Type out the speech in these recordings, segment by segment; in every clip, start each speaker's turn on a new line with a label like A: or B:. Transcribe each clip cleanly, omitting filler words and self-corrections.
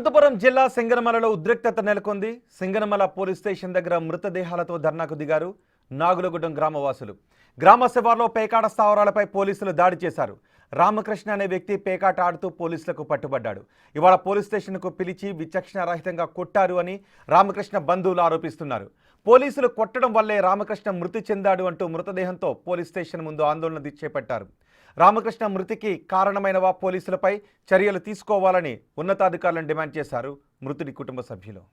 A: అనంతపురం జిల్లా సింగనమలలో ఉద్రిక్తత నెలకొంది. సింగనమల పోలీస్ స్టేషన్ దగ్గర మృతదేహాలతో ధర్నాకు దిగారు నాగులగుడ్డం గ్రామవాసులు. గ్రామ శివార్లో పేకాట స్థావరాలపై పోలీసులు దాడి చేశారు. రామకృష్ణ అనే వ్యక్తి పేకాట ఆడుతూ పోలీసులకు పట్టుబడ్డాడు. ఇవాళ పోలీస్ స్టేషన్కు పిలిచి విచక్షణారహితంగా కొట్టారు అని రామకృష్ణ బంధువులు ఆరోపిస్తున్నారు. పోలీసులు కొట్టడం వల్లే రామకృష్ణ మృతి చెందాడు అంటూ మృతదేహంతో పోలీస్ స్టేషన్ ముందు ఆందోళన చేపట్టారు. రామకృష్ణ మృతికి కారణమైన పోలీసులపై చర్యలు తీసుకోవాలని ఉన్నతాధికారులను డిమాండ్ చేశారు మృతుడి కుటుంబ సభ్యులు.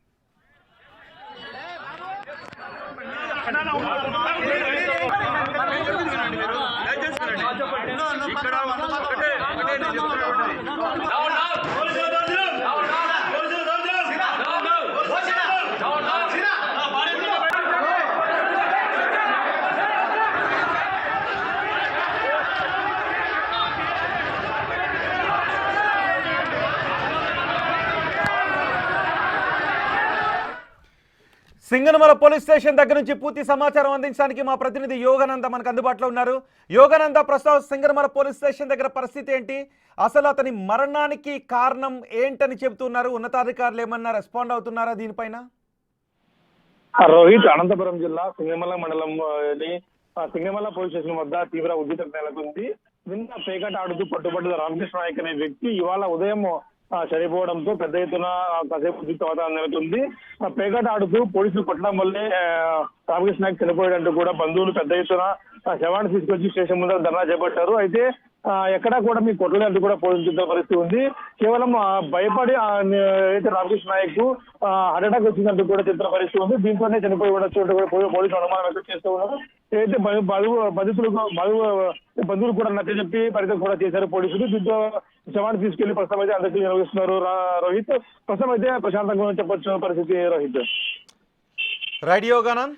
A: సింగనమల పోలీస్ స్టేషన్ దగ్గర నుంచి పూర్తి సమాచారం అందించడానికి మా ప్రతినిధి యోగానంద మనకు అందుబాటులో ఉన్నారు. యోగానంద, ప్రస్తుతం సింగనమల పోలీస్ స్టేషన్ దగ్గర పరిస్థితి ఏంటి? అసలు అతని మరణానికి కారణం ఏంటని చెబుతున్నారు? ఉన్నతాధికారులు ఏమన్నా రెస్పాండ్ అవుతున్నారా దీనిపైన?
B: రోహిత్, అనంతపురం జిల్లా సింగనమల మండలం సింగనమల పోలీస్ స్టేషన్ వద్ద తీవ్ర ఉద్రిక్తత నెలకొంది. నిన్న పేకాట ఆడుతూ పట్టుబడ్డ రామకృష్ణ నాయక్ అనే వ్యక్తి ఇవాళ ఉదయం చనిపోవడంతో పెద్ద ఎత్తున కాసేపు ఉద్రిక్త వాతావరణం నెలకొంది. పేకాట ఆడుతూ పోలీసులు కొట్టడం వల్లే రామకృష్ణ నాయక్ చనిపోయాడంటూ కూడా బంధువులు పెద్ద ఎత్తున శవాన్ని తీసుకొచ్చి స్టేషన్ ముందర ధర్నా చేపట్టారు. అయితే ఎక్కడా కూడా మీ కొట్టలేదంటూ కూడా పోలీసులు చెప్తున్న పరిస్థితి ఉంది. కేవలం భయపడి అయితే రామకృష్ణ నాయక్ హార్ట్ అటాక్ వచ్చిందంటూ కూడా చెప్తున్న పరిస్థితి ఉంది. దీంతోనే చనిపోయి ఉండొచ్చు అంటూ కూడా పోలీసులు అనుమానం వ్యక్తం చేస్తూ ఉన్నారు. అయితే బంధువులు కూడా నచ్చ చెప్పి పరిస్థితి కూడా చేశారు పోలీసులు. దీంతో శవాన్ని తీసుకెళ్లి ప్రస్తుతం అయితే అందరికీ నిర్వహిస్తున్నారు. రోహిత్, ప్రస్తుతం అయితే ప్రశాంతంగా చెప్పొచ్చు పరిస్థితి. రోహిత్,
A: రైట్ యోగానంద్.